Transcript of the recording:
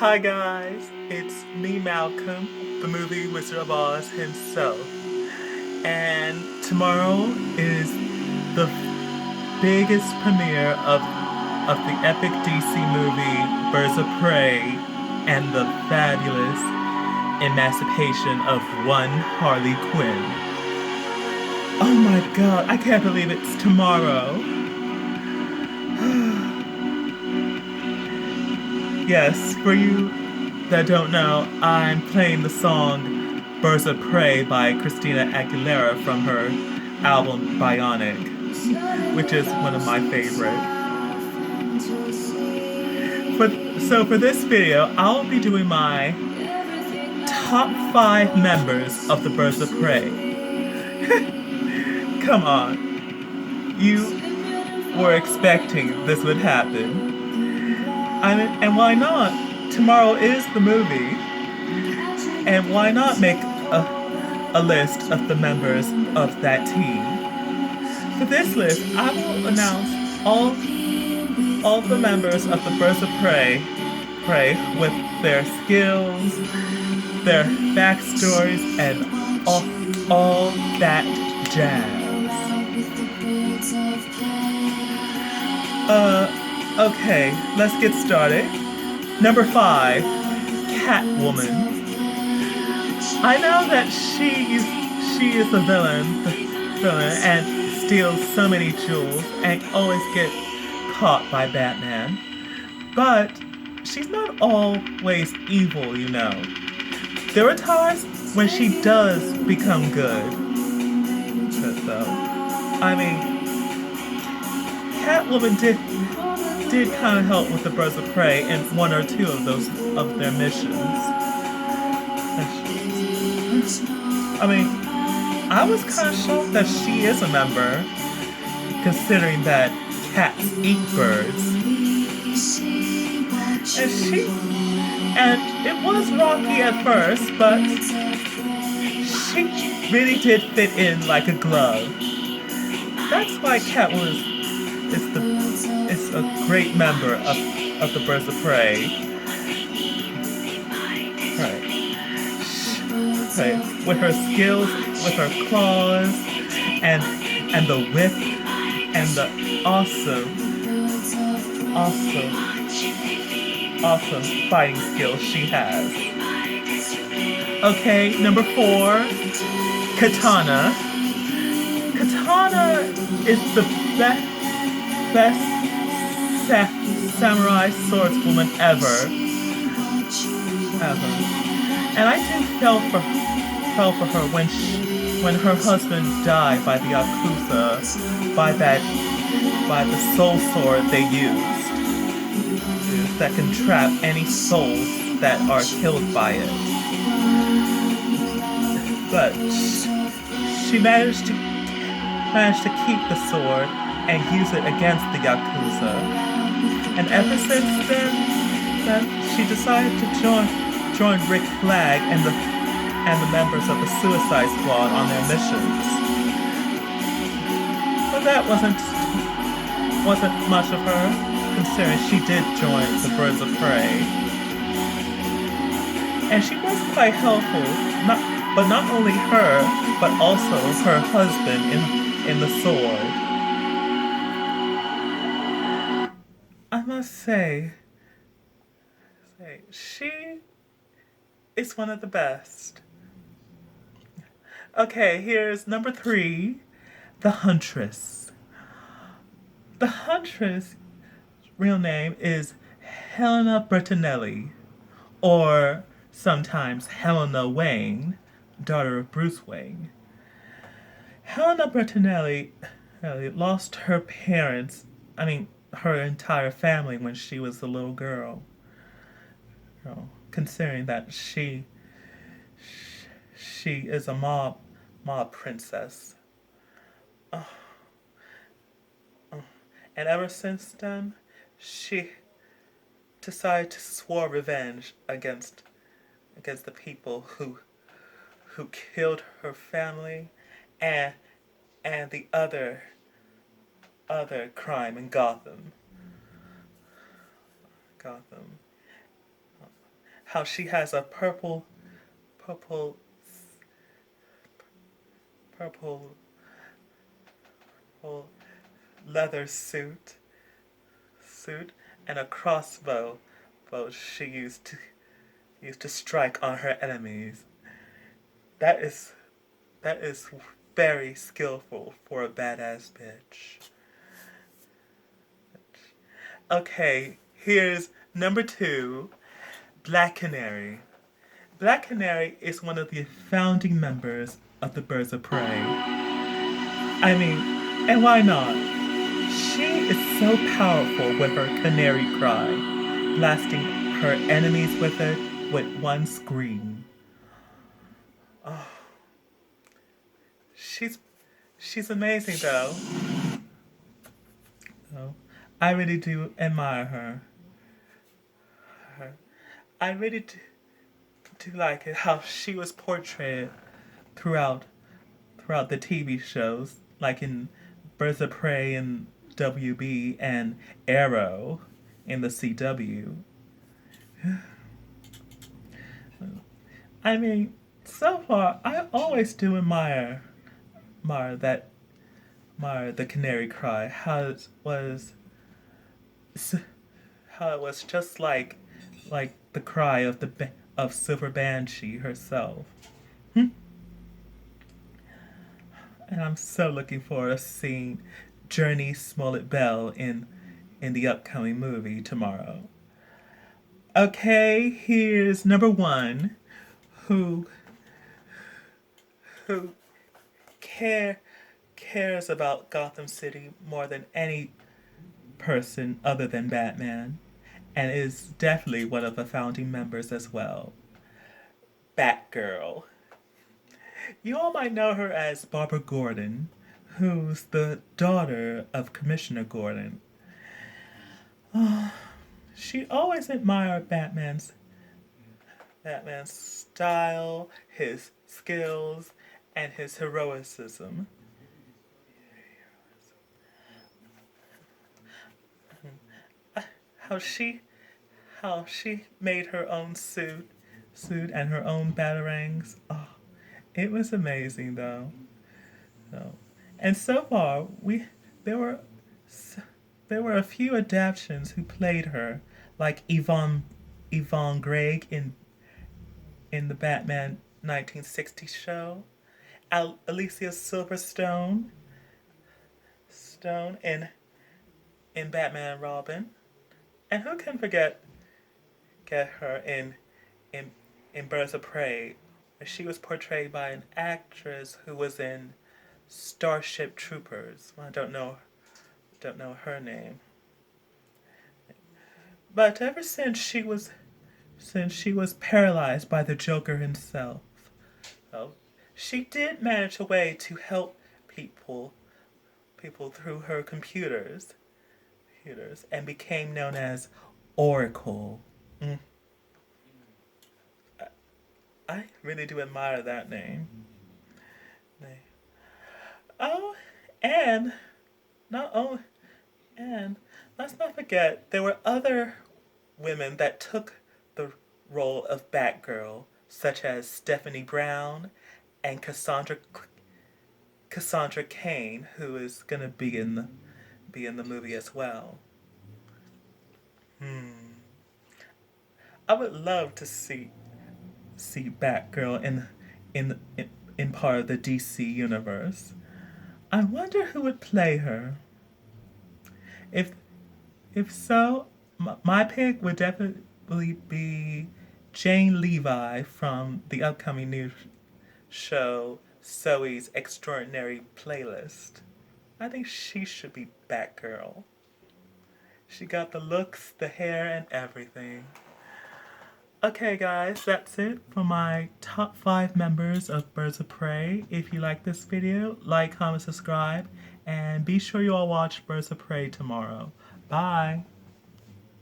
Hi guys, it's me Malcolm, the movie Wizard of Oz himself. And tomorrow is the biggest premiere of the epic DC movie Birds of Prey and the fabulous emancipation of one Harley Quinn. Oh my god, I can't believe it's tomorrow. Yes, for you that don't know, I'm playing the song Birds of Prey by Christina Aguilera from her album Bionic, which is one of my favorite. For this video, I'll be doing my top 5 members of the Birds of Prey. Come on, you were expecting this would happen. I mean, and why not? Tomorrow is the movie, and why not make a list of the members of that team? For this list, I will announce all the members of the Birds of Prey with their skills, their backstories, and all that jazz. Okay, let's get started. Number 5, Catwoman. I know that she is the villain, and steals so many jewels and always get caught by Batman. But she's not always evil, you know. There are times when she does become good. So, I mean, Catwoman did kind of help with the Birds of Prey in one or two of their missions. I mean, I was kind of shocked that she is a member, considering that cats eat birds. And it was rocky at first, but she really did fit in like a glove. That's why Catwoman is a great member of the Birds of Prey. Right. With her skills, with her claws, and the whip, and the awesome fighting skills she has. Okay, number 4, Katana. Katana is the best samurai swordswoman ever. And I did fell for her when her husband died by the Yakuza, by the soul sword they used that can trap any souls that are killed by it. But she managed to keep the sword and use it against the Yakuza. And ever since then she decided to join Rick Flag and the members of the Suicide Squad on their missions. But that wasn't much of her, considering she did join the Birds of Prey. And she was quite helpful, but not only her, but also her husband in the sword. I must say she is one of the best. Okay, here's number 3, the Huntress. The Huntress' real name is Helena Bertinelli, or sometimes Helena Wayne, daughter of Bruce Wayne. Helena Bertinelli lost her parents, her entire family when she was a little girl. Considering that she is a mob princess. And ever since then, she decided to swear revenge against the people who killed her family and the other crime in Gotham. how she has a purple, purple, purple leather suit, and a crossbow, bow she used to strike on her enemies. That is that is very skillful for a badass bitch. Okay, here's number 2, Black Canary. Black Canary is one of the founding members of the Birds of Prey. I mean, and why not? She is so powerful with her canary cry, blasting her enemies with it with one scream. She's she's amazing though. Oh, I really do admire her. Her. I really do like it how she was portrayed throughout throughout the TV shows, like in Birds of Prey and WB and Arrow in the CW. I mean, so far I always do admire that admire the canary cry. How it was just like the cry of of Silver Banshee herself. And I'm so looking forward to seeing Journey Smollett Bell in the upcoming movie tomorrow. Okay, here's number 1, who who care cares about Gotham City more than any person other than Batman, and is definitely one of the founding members as well. Batgirl. You all might know her as Barbara Gordon, who's the daughter of Commissioner Gordon. She always admired Batman's style, his skills, and his heroicism. How she how she made her own suit and her own batarangs. Oh, it was amazing though. So, and so far we there were there were a few adaptations who played her, like Yvonne Gregg in the Batman 1960 show, Alicia Silverstone in Batman and Robin, and who can forget get her in in Birds of Prey. She was portrayed by an actress who was in Starship Troopers. I don't know her name. But ever since she was paralyzed by the Joker himself, well, she did manage a way to help people through her computers, and became known as Oracle. Mm. I really do admire that name. Oh, and not only and let's not forget there were other women that took the role of Batgirl, such as Stephanie Brown and Cassandra Cain, who is gonna be in the movie as well. I would love to see Batgirl in part of the DC universe. I wonder who would play her. If if so, my pick would definitely be Jane Levi from the upcoming new show Zoe's Extraordinary Playlist. I think she should be Batgirl. She got the looks, the hair, and everything. Okay, guys, that's it for my top 5 members of Birds of Prey. If you like this video, like, comment, subscribe, and be sure you all watch Birds of Prey tomorrow. Bye!